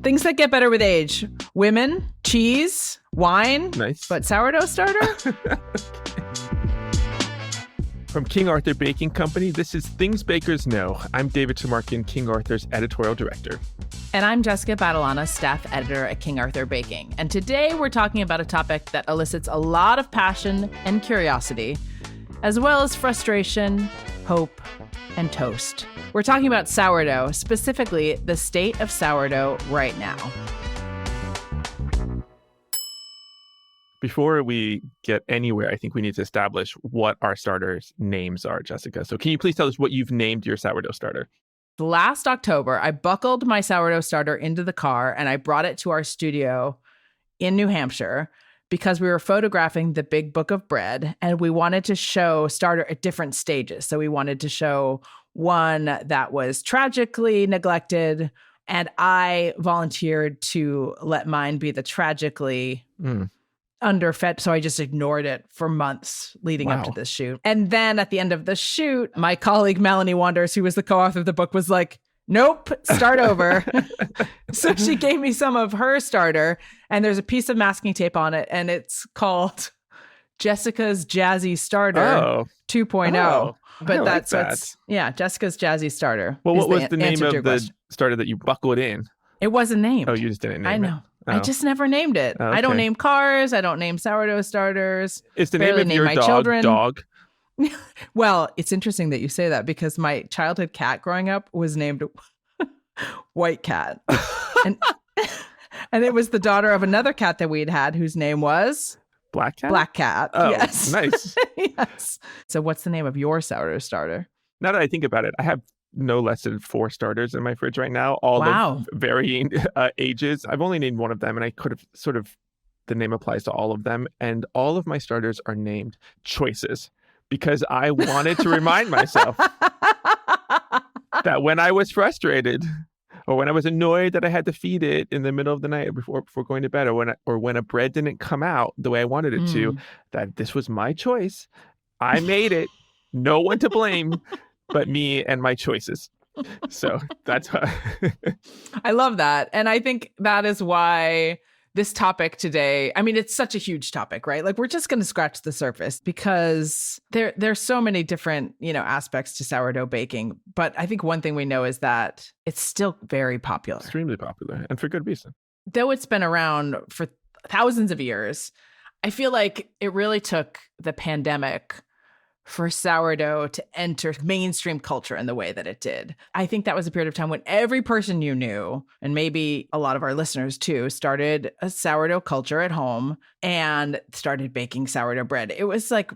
Things that get better with age. Women, cheese, wine. Nice. But sourdough starter? From King Arthur Baking Company, this is Things Bakers Know. I'm David Tamarkin, King Arthur's editorial director. And I'm Jessica Badalana, staff editor at King Arthur Baking. And today we're talking about a topic that elicits a lot of passion and curiosity, as well as frustration, hope, and toast. We're talking about sourdough, specifically the state of sourdough right now. Before we get anywhere, I think we need to establish what our starters' names are, Jessica. So can you please tell us what you've named your sourdough starter? Last October, I buckled my sourdough starter into the car and I brought it to our studio in New Hampshire because we were photographing the Big Book of Bread and we wanted to show starter at different stages. So we wanted to show one that was tragically neglected, and I volunteered to let mine be the tragically underfed. So I just ignored it for months leading up to this shoot. And then at the end of the shoot, my colleague Melanie Wanders, who was the co-author of the book, was like, nope, start over. So she gave me some of her starter, and there's a piece of masking tape on it, and it's called Jessica's Jazzy Starter 2.0. Oh, but that's what's Jessica's Jazzy Starter. Well, what was the name of the starter that you buckled in? It wasn't named. Oh, you just didn't name it. I know. Oh. I just never named it. Okay. I don't name cars. I don't name sourdough starters. Is the name of your my dog children. Dog? Well, it's interesting that you say that because my childhood cat growing up was named White Cat. and it was the daughter of another cat that we'd had whose name was Black Cat? Black Cat. Oh, yes. Nice. Yes. So what's the name of your sourdough starter? Now that I think about it, I have no less than 4 starters in my fridge right now, all of varying ages. I've only named one of them, and I could have the name applies to all of them. And all of my starters are named Choices because I wanted to remind myself that when I was frustrated or when I was annoyed that I had to feed it in the middle of the night before going to bed, or when a bread didn't come out the way I wanted it to, that this was my choice. I made it. No one to blame but me and my choices. So that's how I love that. And I think that is why this topic today, I mean, it's such a huge topic, right? Like, we're just going to scratch the surface because there's so many different, aspects to sourdough baking. But I think one thing we know is that it's still very popular. Extremely popular, and for good reason. Though it's been around for thousands of years, I feel like it really took the pandemic for sourdough to enter mainstream culture in the way that it did. I think that was a period of time when every person you knew, and maybe a lot of our listeners too, started a sourdough culture at home and started baking sourdough bread. It was like,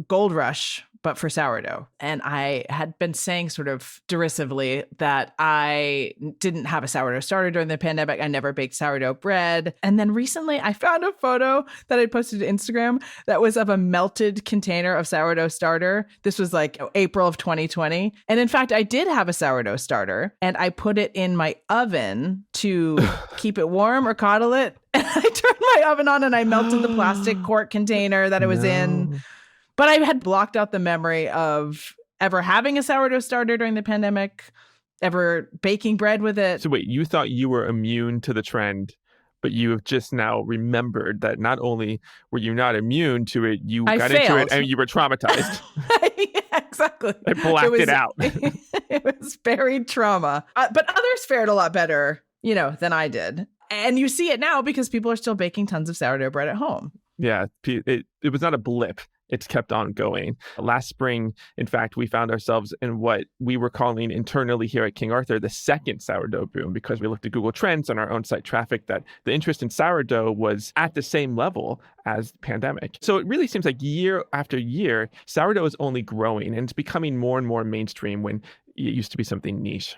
gold rush, but for sourdough. And I had been saying sort of derisively that I didn't have a sourdough starter during the pandemic. I never baked sourdough bread. And then recently I found a photo that I posted to Instagram that was of a melted container of sourdough starter. This was like April of 2020. And in fact, I did have a sourdough starter and I put it in my oven to keep it warm or coddle it. And I turned my oven on and I melted the plastic quart container that it was in. But I had blocked out the memory of ever having a sourdough starter during the pandemic, ever baking bread with it. So wait, you thought you were immune to the trend, but you have just now remembered that not only were you not immune to it, you got into it and you were traumatized. Yeah, exactly. I blacked it out. It was buried trauma. But others fared a lot better, than I did. And you see it now because people are still baking tons of sourdough bread at home. Yeah, it was not a blip. It's kept on going. Last spring, in fact, we found ourselves in what we were calling internally here at King Arthur the second sourdough boom, because we looked at Google Trends on our own site traffic that the interest in sourdough was at the same level as the pandemic. So it really seems like year after year, sourdough is only growing and it's becoming more and more mainstream when it used to be something niche.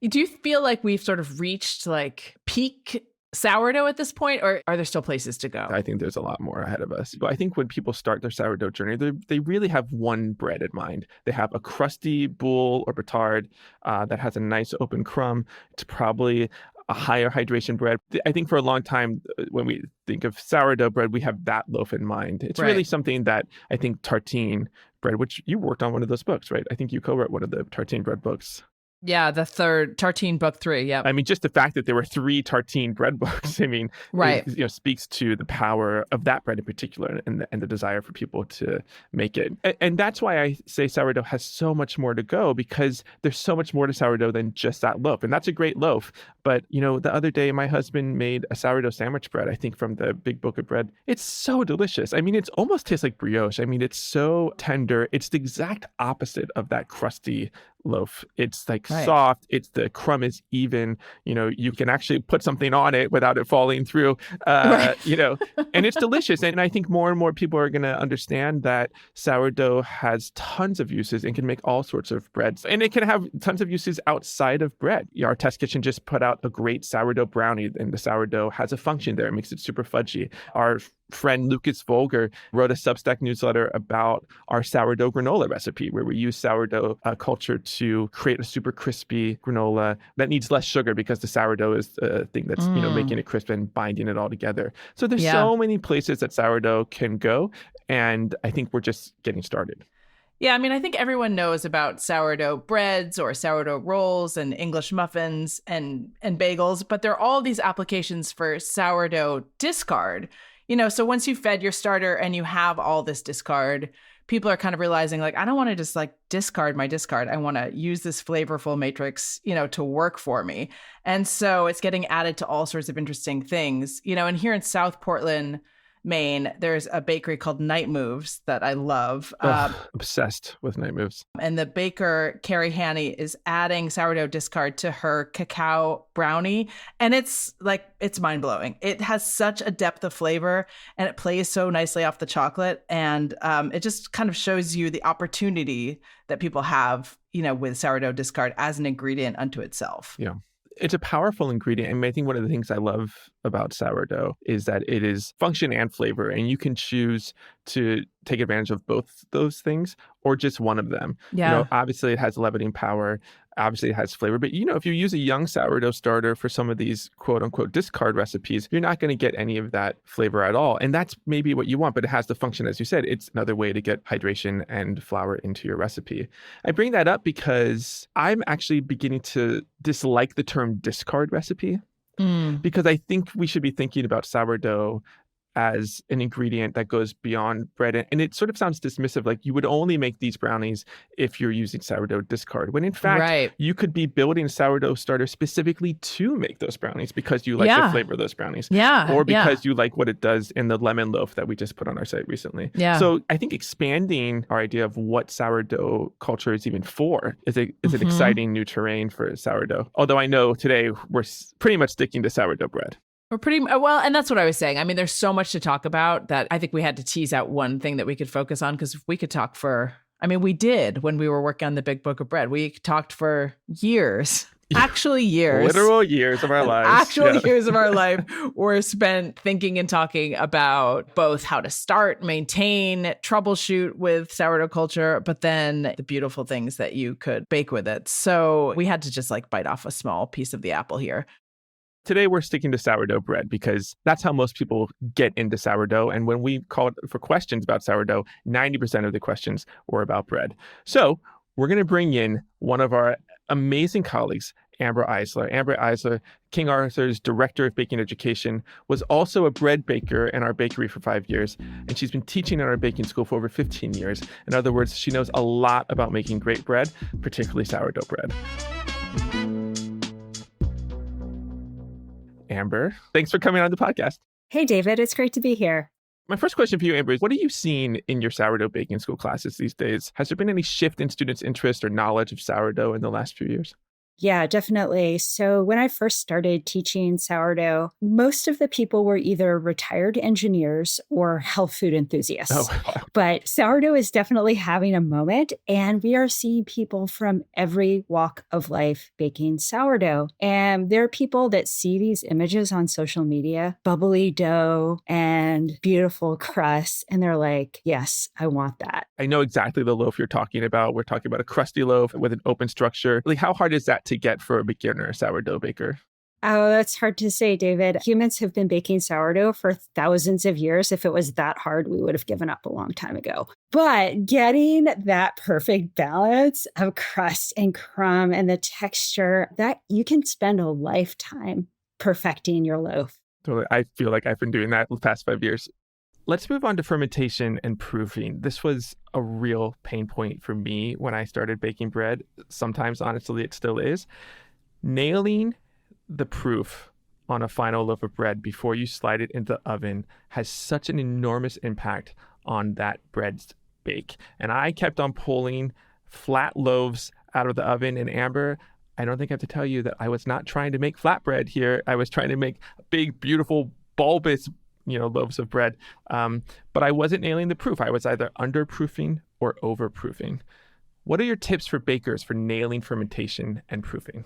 Do you feel like we've sort of reached like peak sourdough at this point, or are there still places to go? I think there's a lot more ahead of us. But I think when people start their sourdough journey, they really have one bread in mind. They have a crusty boule or batard that has a nice open crumb. It's probably a higher hydration bread. I think for a long time, when we think of sourdough bread, we have that loaf in mind. It's really something that I think tartine bread, which you worked on one of those books, right? I think you co-wrote one of the tartine bread books. Yeah, the third Tartine book 3. Yep. I mean, just the fact that there were 3 tartine bread books, I mean, Right. speaks to the power of that bread in particular and the desire for people to make it. And that's why I say sourdough has so much more to go, because there's so much more to sourdough than just that loaf. And that's a great loaf. But, the other day, my husband made a sourdough sandwich bread, I think from the Big Book of Bread. It's so delicious. I mean, it almost tastes like brioche. I mean, it's so tender. It's the exact opposite of that crusty loaf. It's like soft. It's the crumb is even. You can actually put something on it without it falling through. Right. And it's delicious. And I think more and more people are going to understand that sourdough has tons of uses and can make all sorts of breads. And it can have tons of uses outside of bread. Our test kitchen just put out a great sourdough brownie, and the sourdough has a function there. It makes it super fudgy. Our friend Lucas Volger wrote a Substack newsletter about our sourdough granola recipe, where we use sourdough culture to create a super crispy granola that needs less sugar, because the sourdough is the thing that's making it crisp and binding it all together. So there's so many places that sourdough can go, and I think we're just getting started. Yeah, I mean, I think everyone knows about sourdough breads or sourdough rolls and English muffins and bagels, but there are all these applications for sourdough discard. So once you've fed your starter and you have all this discard, people are kind of realizing, like, I don't want to just like discard my discard. I want to use this flavorful matrix, to work for me. And so it's getting added to all sorts of interesting things, and here in South Portland, Maine, there's a bakery called Night Moves that I love. Obsessed with Night Moves. And the baker, Carrie Haney, is adding sourdough discard to her cacao brownie. And it's mind-blowing. It has such a depth of flavor, and it plays so nicely off the chocolate. And it just kind of shows you the opportunity that people have, with sourdough discard as an ingredient unto itself. Yeah. It's a powerful ingredient. I mean, I think one of the things I love about sourdough is that it is function and flavor, and you can choose to take advantage of both those things or just one of them. Yeah. Obviously it has leavening power. Obviously it has flavor, but if you use a young sourdough starter for some of these quote unquote discard recipes, you're not going to get any of that flavor at all. And that's maybe what you want, but it has the function, as you said. It's another way to get hydration and flour into your recipe. I bring that up because I'm actually beginning to dislike the term discard recipe, because I think we should be thinking about sourdough as an ingredient that goes beyond bread. And it sort of sounds dismissive, like you would only make these brownies if you're using sourdough discard, when in fact, you could be building a sourdough starter specifically to make those brownies because you like the flavor of those brownies. Or because you like what it does in the lemon loaf that we just put on our site recently. So I think expanding our idea of what sourdough culture is even for is an exciting new terrain for sourdough. Although I know today we're pretty much sticking to sourdough bread. We're pretty well, and that's what I was saying. I mean, there's so much to talk about that I think we had to tease out one thing that we could focus on, because we could talk we did when we were working on the Big Book of Bread. We talked for years. Actually years. Literal years of our lives. Years of our life were spent thinking and talking about both how to start, maintain, troubleshoot with sourdough culture, but then the beautiful things that you could bake with it. So we had to just bite off a small piece of the apple here. Today, we're sticking to sourdough bread because that's how most people get into sourdough. And when we called for questions about sourdough, 90% of the questions were about bread. So we're going to bring in one of our amazing colleagues, Amber Eisler. Amber Eisler, King Arthur's Director of Baking Education, was also a bread baker in our bakery for 5 years. And she's been teaching in our baking school for over 15 years. In other words, she knows a lot about making great bread, particularly sourdough bread. Amber, thanks for coming on the podcast. Hey, David. It's great to be here. My first question for you, Amber, is what are you seeing in your sourdough baking school classes these days? Has there been any shift in students' interest or knowledge of sourdough in the last few years? Yeah, definitely. So when I first started teaching sourdough, most of the people were either retired engineers or health food enthusiasts. Oh, wow. But sourdough is definitely having a moment, and we are seeing people from every walk of life baking sourdough. And there are people that see these images on social media, bubbly dough and beautiful crust, and they're like, yes, I want that. I know exactly the loaf you're talking about. We're talking about a crusty loaf with an open structure. How hard is that to get for a beginner sourdough baker? Oh, that's hard to say, David. Humans have been baking sourdough for thousands of years. If it was that hard, we would have given up a long time ago. But getting that perfect balance of crust and crumb and the texture, that you can spend a lifetime perfecting your loaf. Totally. I feel like I've been doing that the past 5 years. Let's move on to fermentation and proofing. This was a real pain point for me when I started baking bread. Sometimes, honestly, it still is. Nailing the proof on a final loaf of bread before you slide it into the oven has such an enormous impact on that bread's bake. And I kept on pulling flat loaves out of the oven. And Amber, I don't think I have to tell you that I was not trying to make flatbread here. I was trying to make big, beautiful, bulbous, loaves of bread. But I wasn't nailing the proof. I was either underproofing or overproofing. What are your tips for bakers for nailing fermentation and proofing?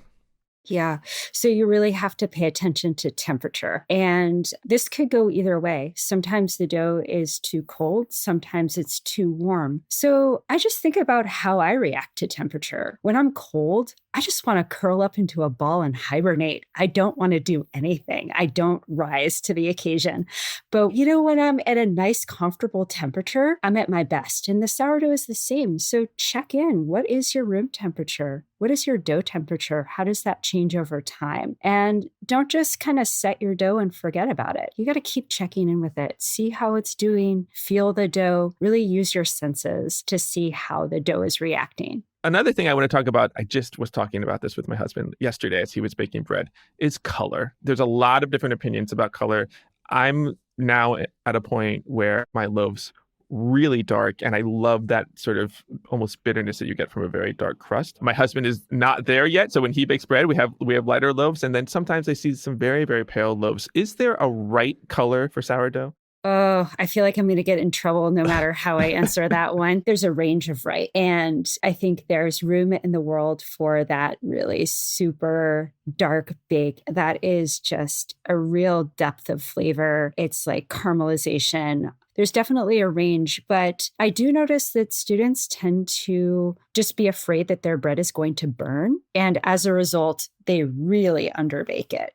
Yeah. So you really have to pay attention to temperature. And this could go either way. Sometimes the dough is too cold. Sometimes it's too warm. So I just think about how I react to temperature. When I'm cold, I just want to curl up into a ball and hibernate. I don't want to do anything. I don't rise to the occasion. But when I'm at a nice, comfortable temperature, I'm at my best. And the sourdough is the same. So check in. What is your room temperature? What is your dough temperature? How does that change over time? And don't just kind of set your dough and forget about it. You got to keep checking in with it. See how it's doing. Feel the dough. Really use your senses to see how the dough is reacting. Another thing I want to talk about, I just was talking about this with my husband yesterday as he was baking bread, is color. There's a lot of different opinions about color. I'm now at a point where my loaves really dark, and I love that sort of almost bitterness that you get from a very dark crust. My husband is not there yet, so when he bakes bread, we have lighter loaves, and then sometimes I see some very, very pale loaves. Is there a right color for sourdough? Oh, I feel like I'm going to get in trouble no matter how I answer that one. There's a range of right. And I think there's room in the world for that really super dark bake. That is just a real depth of flavor. It's like caramelization. There's definitely a range, but I do notice that students tend to just be afraid that their bread is going to burn. And as a result, they really underbake it.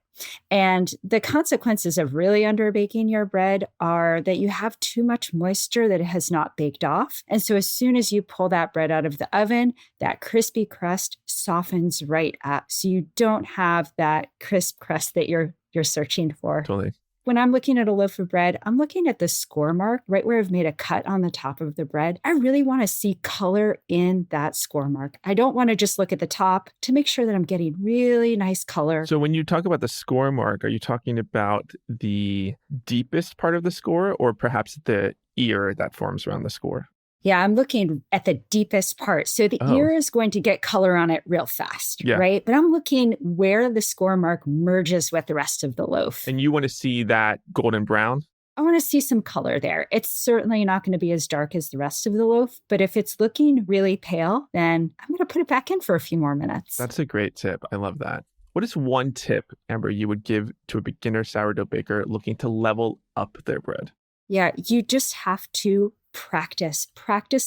And the consequences of really underbaking your bread are that you have too much moisture that it has not baked off. And so as soon as you pull that bread out of the oven, that crispy crust softens right up. So you don't have that crisp crust that you're searching for. Totally. When I'm looking at a loaf of bread, I'm looking at the score mark right where I've made a cut on the top of the bread. I really want to see color in that score mark. I don't want to just look at the top to make sure that I'm getting really nice color. So when you talk about the score mark, are you talking about the deepest part of the score or perhaps the ear that forms around the score? Yeah, I'm looking at the deepest part. So the ear is going to get color on it real fast, right? But I'm looking where the score mark merges with the rest of the loaf. And you want to see that golden brown? I want to see some color there. It's certainly not going to be as dark as the rest of the loaf, but if it's looking really pale, then I'm going to put it back in for a few more minutes. That's a great tip. I love that. What is one tip, Amber, you would give to a beginner sourdough baker looking to level up their bread? Yeah, you just have to practice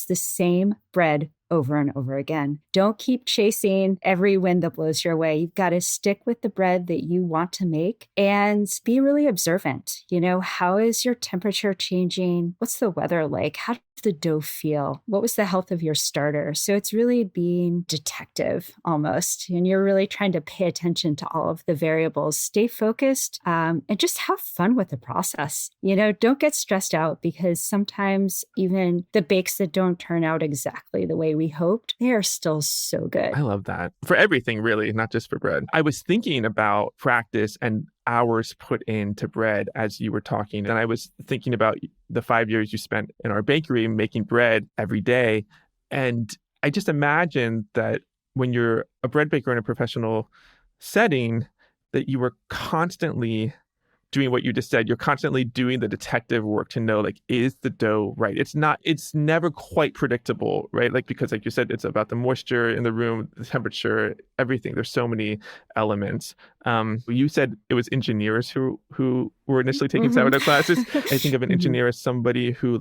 the same bread over and over again. Don't keep chasing every wind that blows your way. You've got to stick with the bread that you want to make and be really observant. How is your temperature changing? What's the weather like? How does the dough feel? What was the health of your starter? So it's really being detective almost. And you're really trying to pay attention to all of the variables. Stay focused and just have fun with the process. Don't get stressed out because sometimes even the bakes that don't turn out exactly the way we hoped, they are still so good. I love that. For everything, really, not just for bread. I was thinking about practice and hours put into bread as you were talking. And I was thinking about the 5 years you spent in our bakery making bread every day. And I just imagine that when you're a bread baker in a professional setting, that you were constantly doing what you just said. You're constantly doing the detective work to know, is the dough right? It's never quite predictable, right? Because like you said, it's about the moisture in the room, the temperature, everything. There's so many elements. You said it was engineers who were initially taking sourdough classes. I think of an engineer as somebody who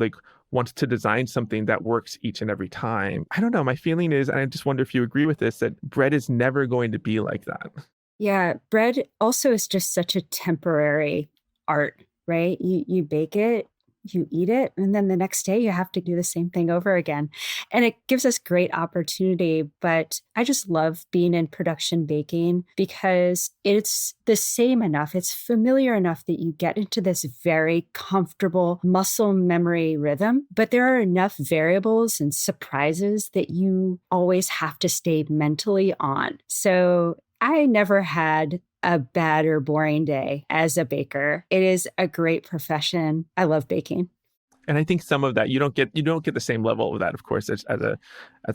wants to design something that works each and every time. I don't know. My feeling is, and I just wonder if you agree with this, that bread is never going to be like that. Yeah, bread also is just such a temporary art, right? You bake it, you eat it, and then the next day you have to do the same thing over again. And it gives us great opportunity, but I just love being in production baking because it's the same enough, it's familiar enough that you get into this very comfortable muscle memory rhythm, but there are enough variables and surprises that you always have to stay mentally on. So I never had a bad or boring day as a baker. It is a great profession. I love baking. And I think some of that you don't get the same level of that, of course, as a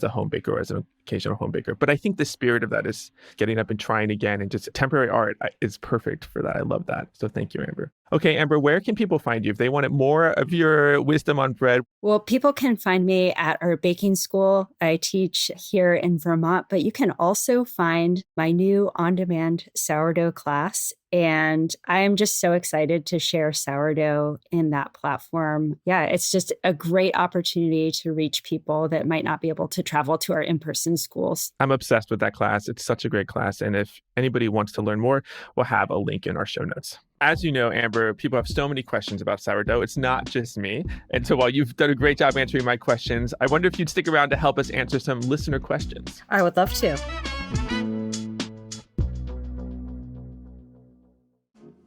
home baker or as an occasional home baker. But I think the spirit of that is getting up and trying again, and just temporary art is perfect for that. I love that. So thank you, Amber. Okay, Amber, where can people find you if they wanted more of your wisdom on bread? Well, people can find me at our baking school. I teach here in Vermont, but you can also find my new on-demand sourdough class. And I'm just so excited to share sourdough in that platform. Yeah, it's just a great opportunity to reach people that might not be able to travel to our in-person schools. I'm obsessed with that class. It's such a great class. And if anybody wants to learn more, we'll have a link in our show notes. As you know, Amber, people have so many questions about sourdough. It's not just me. And so while you've done a great job answering my questions, I wonder if you'd stick around to help us answer some listener questions. I would love to.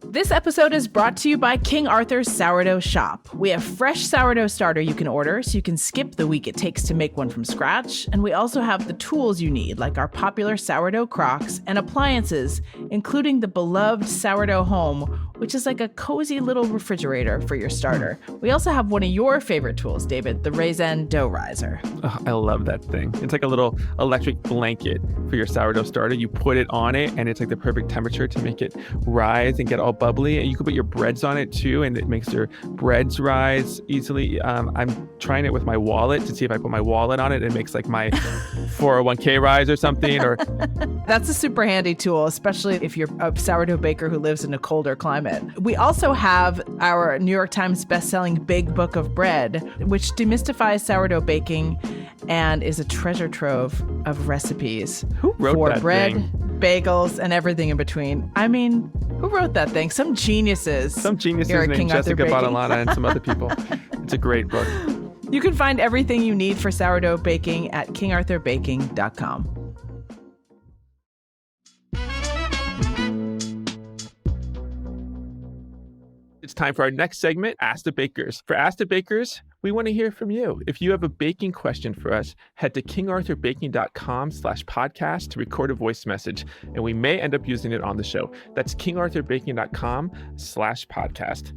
This episode is brought to you by King Arthur's Sourdough Shop. We have fresh sourdough starter you can order so you can skip the week it takes to make one from scratch. And we also have the tools you need, like our popular sourdough crocks and appliances, including the beloved sourdough home, which is like a cozy little refrigerator for your starter. We also have one of your favorite tools, David, the raisin dough riser. Oh, I love that thing. It's like a little electric blanket for your sourdough starter. You put it on it, and it's like the perfect temperature to make it rise and get all bubbly. And you can put your breads on it too, and it makes your breads rise easily. I'm trying it with my wallet to see if I put my wallet on it. It makes like my 401k rise or something. Or That's a super handy tool, especially if you're a sourdough baker who lives in a colder climate. We also have our New York Times bestselling Big Book of Bread, which demystifies sourdough baking and is a treasure trove of recipes. Who wrote for that bread, thing? bagels, and everything in between. I mean, who wrote that thing? Some geniuses. here at Named King Arthur Jessica Baking. Badalana and some other people. It's a great book. You can find everything you need for sourdough baking at kingarthurbaking.com. It's time for our next segment, Ask the Bakers. For Ask the Bakers, we want to hear from you. If you have a baking question for us, head to kingarthurbaking.com/podcast to record a voice message, and we may end up using it on the show. That's kingarthurbaking.com/podcast.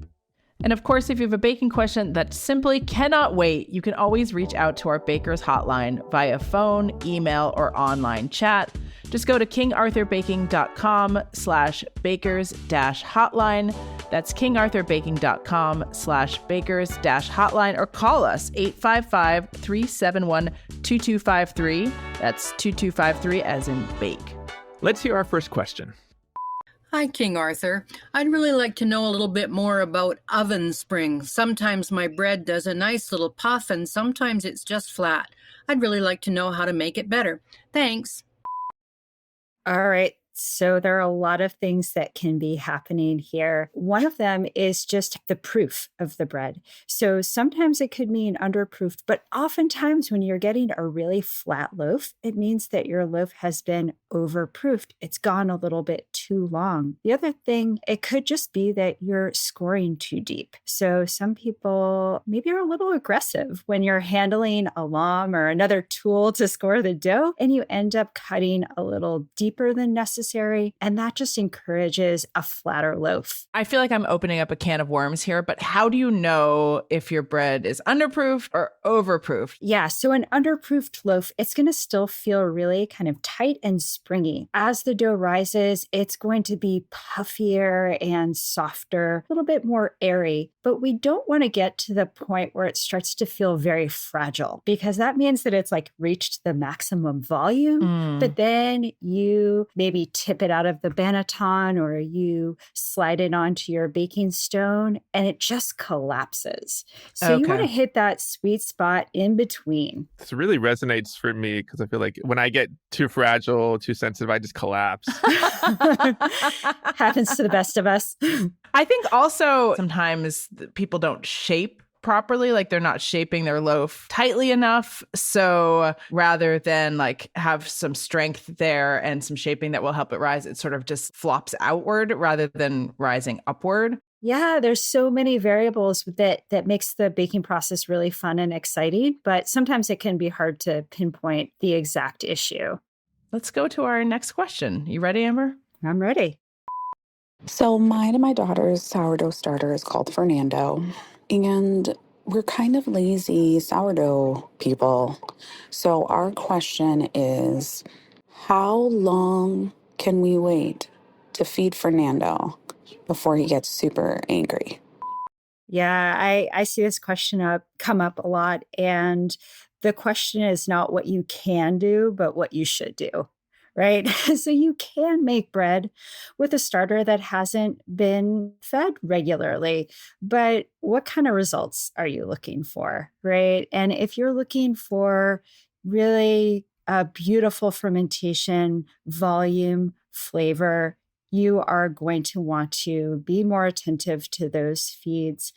And of course, if you have a baking question that simply cannot wait, you can always reach out to our Bakers Hotline via phone, email, or online chat. Just go to kingarthurbaking.com/bakers-hotline. That's kingarthurbaking.com/bakers-hotline, or call us 855-371-2253. That's 2253 as in bake. Let's hear our first question. Hi, King Arthur. I'd really like to know a little bit more about oven springs. Sometimes my bread does a nice little puff, and sometimes it's just flat. I'd really like to know how to make it better. Thanks. All right. So there are a lot of things that can be happening here. One of them is just the proof of the bread. So sometimes it could mean underproofed, but oftentimes when you're getting a really flat loaf, it means that your loaf has been overproofed. It's gone a little bit too long. The other thing, it could just be that you're scoring too deep. So some people maybe are a little aggressive when you're handling a lom or another tool to score the dough, and you end up cutting a little deeper than necessary. And that just encourages a flatter loaf. I feel like I'm opening up a can of worms here, but how do you know if your bread is underproofed or overproofed? Yeah, so an underproofed loaf, it's going to still feel really kind of tight and springy. As the dough rises, it's going to be puffier and softer, a little bit more airy. but we don't want to get to the point where it starts to feel very fragile, because that means that it's like reached the maximum volume, but then you maybe tip it out of the banneton or you slide it onto your baking stone and it just collapses. So you want to hit that sweet spot in between. This really resonates for me because I feel like when I get too fragile, too sensitive, I just collapse. Happens to the best of us. I think also sometimes people don't shape properly, like they're not shaping their loaf tightly enough. So rather than like have some strength there and some shaping that will help it rise, it sort of just flops outward rather than rising upward. Yeah, there's so many variables that makes the baking process really fun and exciting, but sometimes it can be hard to pinpoint the exact issue. Let's go to our next question. You ready, Amber? I'm ready. So mine and my daughter's sourdough starter is called Fernando, and we're kind of lazy sourdough people. So our question is, how long can we wait to feed Fernando before he gets super angry? Yeah, I see this question come up a lot. And the question is not what you can do, but what you should do, right? So you can make bread with a starter that hasn't been fed regularly, but what kind of results are you looking for, right? And if you're looking for really a beautiful fermentation, volume, flavor, you are going to want to be more attentive to those feeds.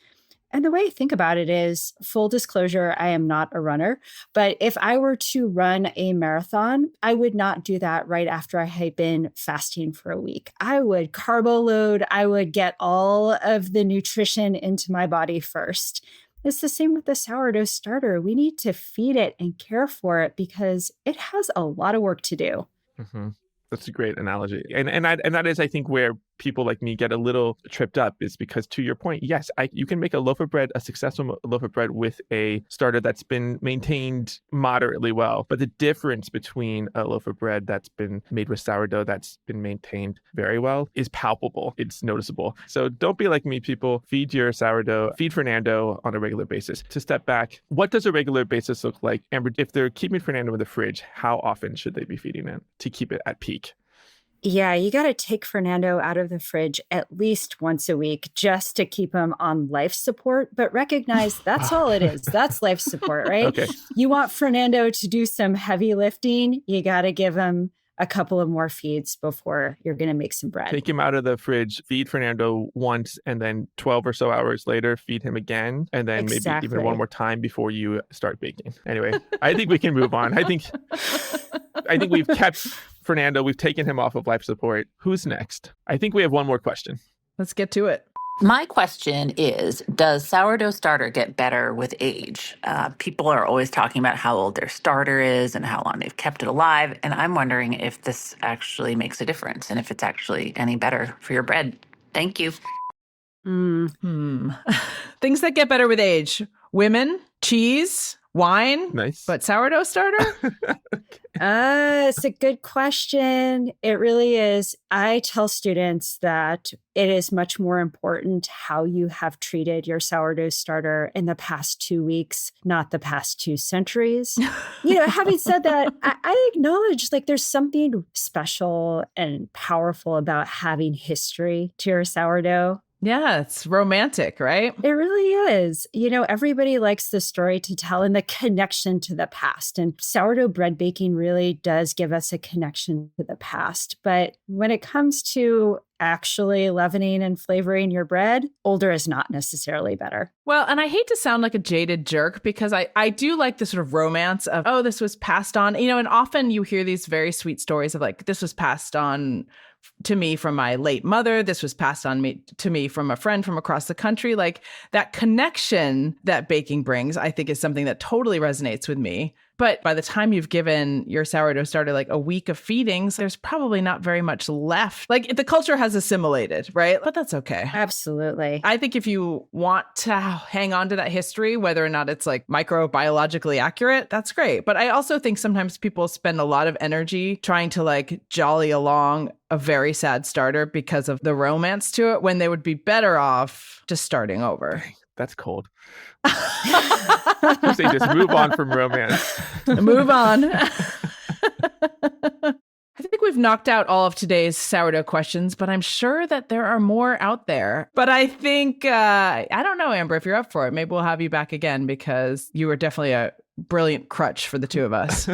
And the way I think about it is, full disclosure, I am not a runner, but if I were to run a marathon, I would not do that right after I had been fasting for a week. I would carbo load. I would get all of the nutrition into my body first. It's the same with the sourdough starter. We need to feed it and care for it because it has a lot of work to do. Mm-hmm. That's a great analogy. And that is, I think, where people like me get a little tripped up, is because, to your point, yes, you can make a loaf of bread, a successful loaf of bread with a starter that's been maintained moderately well. But the difference between a loaf of bread that's been made with sourdough that's been maintained very well is palpable. It's noticeable. So don't be like me, people. Feed your sourdough, feed Fernando on a regular basis. To step back, what does a regular basis look like? Amber, if they're keeping Fernando in the fridge, how often should they be feeding it to keep it at peak? Yeah, you got to take Fernando out of the fridge at least once a week just to keep him on life support. But recognize that's all it is. That's life support, right? Okay. You want Fernando to do some heavy lifting. You got to give him a couple of more feeds before you're going to make some bread. Take him out of the fridge, feed Fernando once, and then 12 or so hours later, feed him again, and then maybe even one more time before you start baking. Anyway, I think we can move on. I think we've kept Fernando. We've taken him off of life support. Who's next? I think we have one more question. Let's get to it. My question is, does sourdough starter get better with age? People are always talking about how old their starter is and how long they've kept it alive. And I'm wondering if this actually makes a difference and if it's actually any better for your bread. Thank you. Things that get better with age: women, cheese, wine. Nice. But sourdough starter? It's a good question. It really is. I tell students that it is much more important how you have treated your sourdough starter in the past 2 weeks, not the past 2 centuries. Having said that, I acknowledge like there's something special and powerful about having history to your sourdough. Yeah, it's romantic, right? It really is. Everybody likes the story to tell and the connection to the past. And sourdough bread baking really does give us a connection to the past. But when it comes to actually leavening and flavoring your bread, older is not necessarily better. Well, and I hate to sound like a jaded jerk because I do like the sort of romance of, oh, this was passed on, and often you hear these very sweet stories of like, this was passed on to me from my late mother. This was passed on to me from a friend from across the country. Like that connection that baking brings, I think is something that totally resonates with me. But by the time you've given your sourdough starter like a week of feedings, there's probably not very much left. Like the culture has assimilated, right? But that's okay. Absolutely. I think if you want to hang on to that history, whether or not it's like microbiologically accurate, that's great. But I also think sometimes people spend a lot of energy trying to like jolly along a very sad starter because of the romance to it, when they would be better off just starting over. That's cold. Say just move on from romance. Move on. I think we've knocked out all of today's sourdough questions, but I'm sure that there are more out there. But I think, I don't know, Amber, if you're up for it, maybe we'll have you back again, because you were definitely a brilliant crutch for the two of us.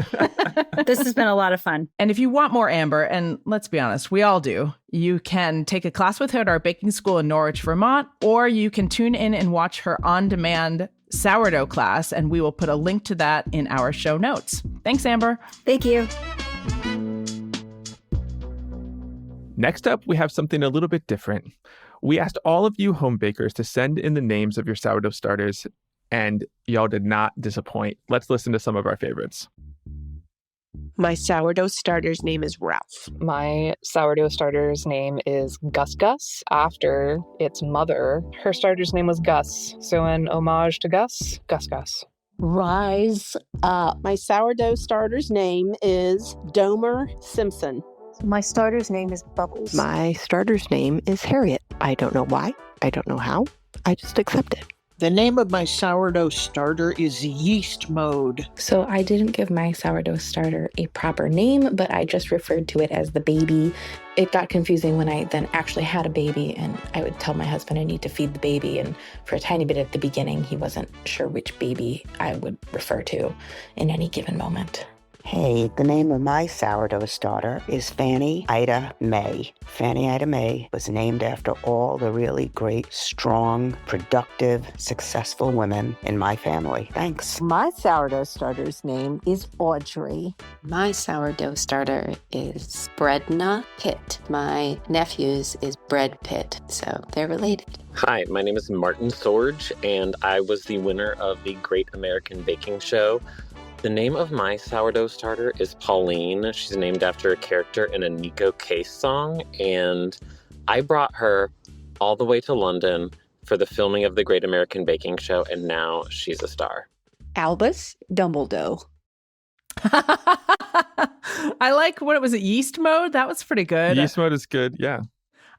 This has been a lot of fun. And if you want more Amber, and let's be honest, we all do, you can take a class with her at our baking school in Norwich, Vermont, or you can tune in and watch her on-demand sourdough class, and we will put a link to that in our show notes. Thanks, Amber. Thank you. Next up, we have something a little bit different. We asked all of you home bakers to send in the names of your sourdough starters, and y'all did not disappoint. Let's listen to some of our favorites. My sourdough starter's name is Ralph. My sourdough starter's name is Gus Gus, after its mother. Her starter's name was Gus, so in homage to Gus, Gus Gus. Rise up. My sourdough starter's name is Domer Simpson. My starter's name is Bubbles. My starter's name is Harriet. I don't know why. I don't know how. I just accept it. The name of my sourdough starter is Yeast Mode. So I didn't give my sourdough starter a proper name, but I just referred to it as the baby. It got confusing when I then actually had a baby, and I would tell my husband I need to feed the baby. And for a tiny bit at the beginning, he wasn't sure which baby I would refer to in any given moment. Hey, the name of my sourdough starter is Fanny Ida May. Fanny Ida May was named after all the really great, strong, productive, successful women in my family. Thanks. My sourdough starter's name is Audrey. My sourdough starter is Bredna Pitt. My nephew's is Bread Pitt, so they're related. Hi, my name is Martin Sorge, and I was the winner of the Great American Baking Show. The name of my sourdough starter is Pauline. She's named after a character in a Nico Case song, and I brought her all the way to London for the filming of the Great American Baking Show, and now she's a star. Albus Dumbledore. I like, what was it, Yeast Mode? That was pretty good. Yeast Mode is good, yeah.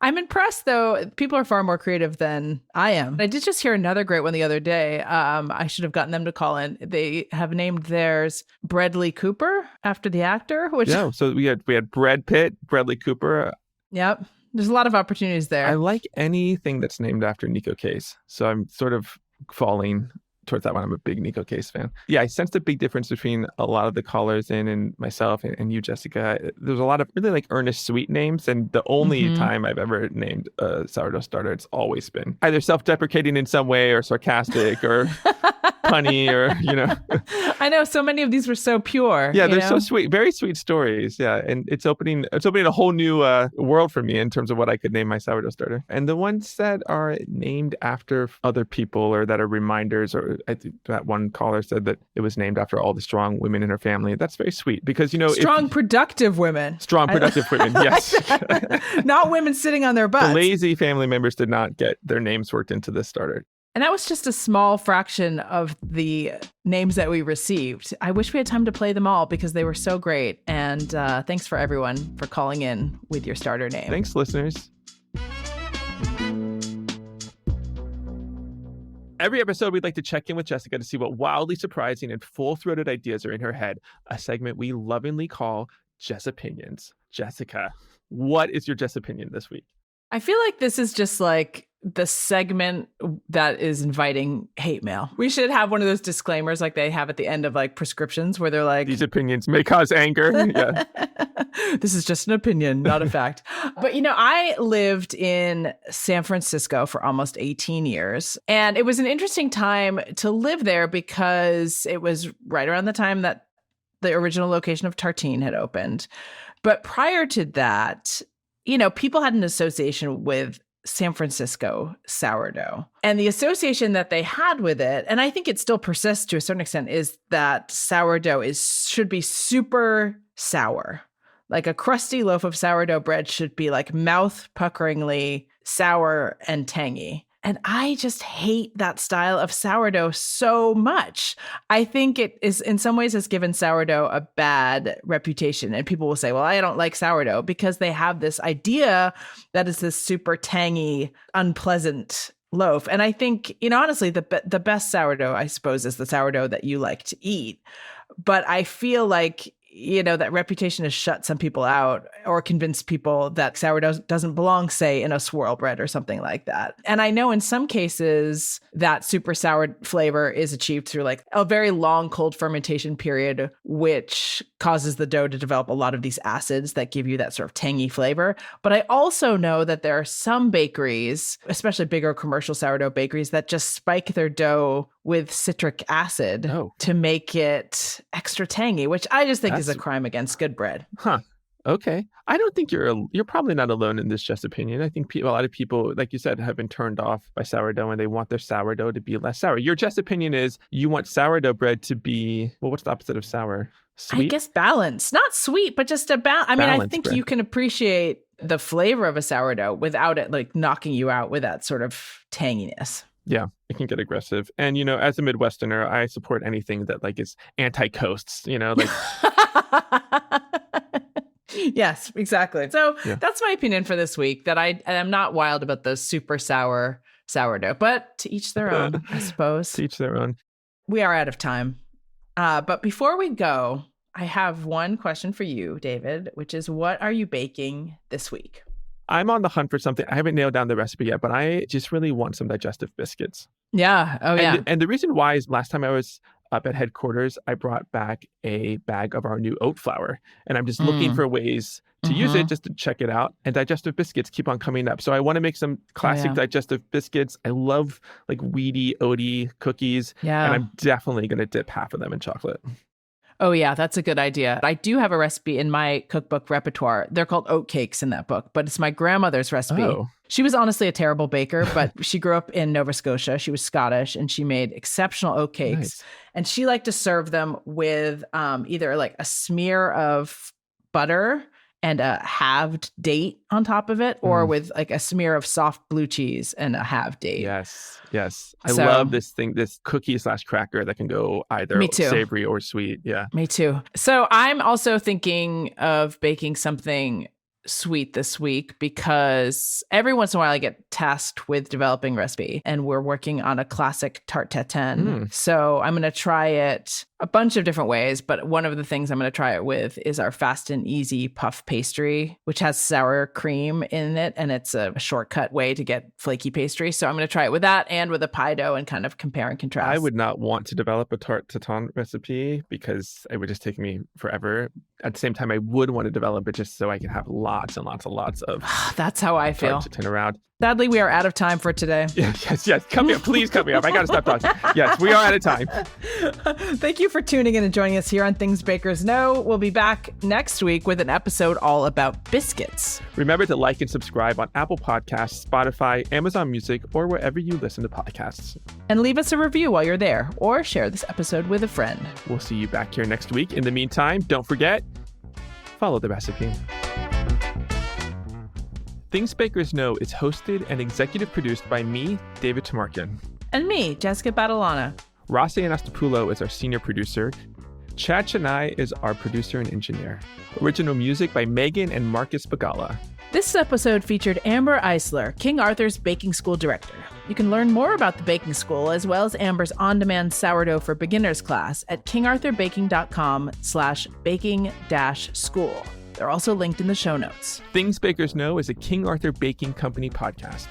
I'm impressed, though. People are far more creative than I am. I did just hear another great one the other day. I should have gotten them to call in. They have named theirs Bradley Cooper after the actor. Which, yeah, so we had Brad Pitt, Bradley Cooper. Yep. There's a lot of opportunities there. I like anything that's named after Nico Case. So I'm sort of falling towards that one. I'm a big Nico Case fan. Yeah, I sensed a big difference between a lot of the callers in and myself and you, Jessica. There's a lot of really like earnest, sweet names. And the only time I've ever named a sourdough starter, it's always been either self-deprecating in some way or sarcastic or punny or, you know. I know so many of these were so pure. Yeah, they're so sweet. Very sweet stories. Yeah. And it's opening a whole new world for me in terms of what I could name my sourdough starter. And the ones that are named after other people or that are reminders, or I think that one caller said that it was named after all the strong women in her family. That's very sweet because, you know, strong, productive women. Strong, productive women. Yes. Not women sitting on their butts. The lazy family members did not get their names worked into this starter. And that was just a small fraction of the names that we received. I wish we had time to play them all because they were so great. And thanks for everyone for calling in with your starter name. Thanks, listeners. Every episode, we'd like to check in with Jessica to see what wildly surprising and full-throated ideas are in her head, a segment we lovingly call Jess-opinions. Jessica, what is your Jess-opinion this week? I feel like this is just like the segment that is inviting hate mail. We should have one of those disclaimers like they have at the end of like prescriptions where they're like, these opinions may cause anger. Yeah. This is just an opinion, not a fact. But, you know, I lived in San Francisco for almost 18 years. And it was an interesting time to live there because it was right around the time that the original location of Tartine had opened. But prior to that, you know, people had an association with San Francisco sourdough. And the association that they had with it, and I think it still persists to a certain extent, is that sourdough should be super sour. Like a crusty loaf of sourdough bread should be like mouth-puckeringly sour and tangy. And I just hate that style of sourdough so much. I think it is, in some ways, has given sourdough a bad reputation. And people will say, well, I don't like sourdough, because they have this idea that it's this super tangy, unpleasant loaf. And I think, honestly, the best sourdough, I suppose, is the sourdough that you like to eat. But I feel like, that reputation has shut some people out or convinced people that sourdough doesn't belong, say, in a swirl bread or something like that. And I know in some cases that super sour flavor is achieved through like a very long cold fermentation period, which causes the dough to develop a lot of these acids that give you that sort of tangy flavor. But I also know that there are some bakeries, especially bigger commercial sourdough bakeries, that just spike their dough with citric acid to make it extra tangy, which I just think is a crime against good bread. Huh. Okay. I don't think you're probably not alone in this Jess-opinion. I think a lot of people, like you said, have been turned off by sourdough and they want their sourdough to be less sour. Your Jess-opinion is you want sourdough bread to be, well, what's the opposite of sour? Sweet? I guess balanced. Not sweet, but just I think bread. You can appreciate the flavor of a sourdough without it like knocking you out with that sort of tanginess. Yeah, it can get aggressive. And, as a Midwesterner, I support anything that like is anti-coasts, like. Yes, exactly. So That's my opinion for this week, that I am not wild about the super sour sourdough, but to each their own, I suppose. To each their own. We are out of time. But before we go, I have one question for you, David, which is, what are you baking this week? I'm on the hunt for something. I haven't nailed down the recipe yet, but I just really want some digestive biscuits. Yeah. Oh, yeah. And the reason why is last time I was up at headquarters, I brought back a bag of our new oat flour. And I'm just looking for ways to use it, just to check it out. And digestive biscuits keep on coming up. So I want to make some classic digestive biscuits. I love like wheaty, oaty cookies. Yeah. And I'm definitely going to dip half of them in chocolate. Oh, yeah, that's a good idea. I do have a recipe in my cookbook repertoire. They're called oat cakes in that book, but it's my grandmother's recipe. Oh. She was honestly a terrible baker, but she grew up in Nova Scotia. She was Scottish, and she made exceptional oat cakes. Nice. And she liked to serve them with either like a smear of butter and a halved date on top of it, or with like a smear of soft blue cheese and a halved date. Yes. I love this cookie / cracker that can go either savory or sweet. Yeah. Me too. So I'm also thinking of baking something sweet this week, because every once in a while I get tasked with developing recipe, and we're working on a classic tarte tatin. So I'm going to try it a bunch of different ways, but one of the things I'm going to try it with is our fast and easy puff pastry, which has sour cream in it, and it's a shortcut way to get flaky pastry. So I'm going to try it with that and with a pie dough and kind of compare and contrast. I would not want to develop a tarte tatin recipe because it would just take me forever. At the same time, I would want to develop it just so I can have lots and lots and lots of That's how I feel. tarte tatin around. Sadly, we are out of time for today. Yes. Cut me off. Please cut me off. I got to stop talking. Yes, we are out of time. Thank you for tuning in and joining us here on Things Bakers Know. We'll be back next week with an episode all about biscuits. Remember to like and subscribe on Apple Podcasts, Spotify, Amazon Music, or wherever you listen to podcasts. And leave us a review while you're there, or share this episode with a friend. We'll see you back here next week. In the meantime, don't forget, follow the recipe. Things Bakers Know is hosted and executive produced by me, David Tamarkin. And me, Jessica Badalana. Rossi Anastopoulos is our senior producer. Chad Chennai is our producer and engineer. Original music by Megan and Marcus Bagala. This episode featured Amber Eisler, King Arthur's Baking School director. You can learn more about the baking school as well as Amber's on-demand sourdough for beginners class at kingarthurbaking.com/baking-school. They're also linked in the show notes. Things Bakers Know is a King Arthur Baking Company podcast.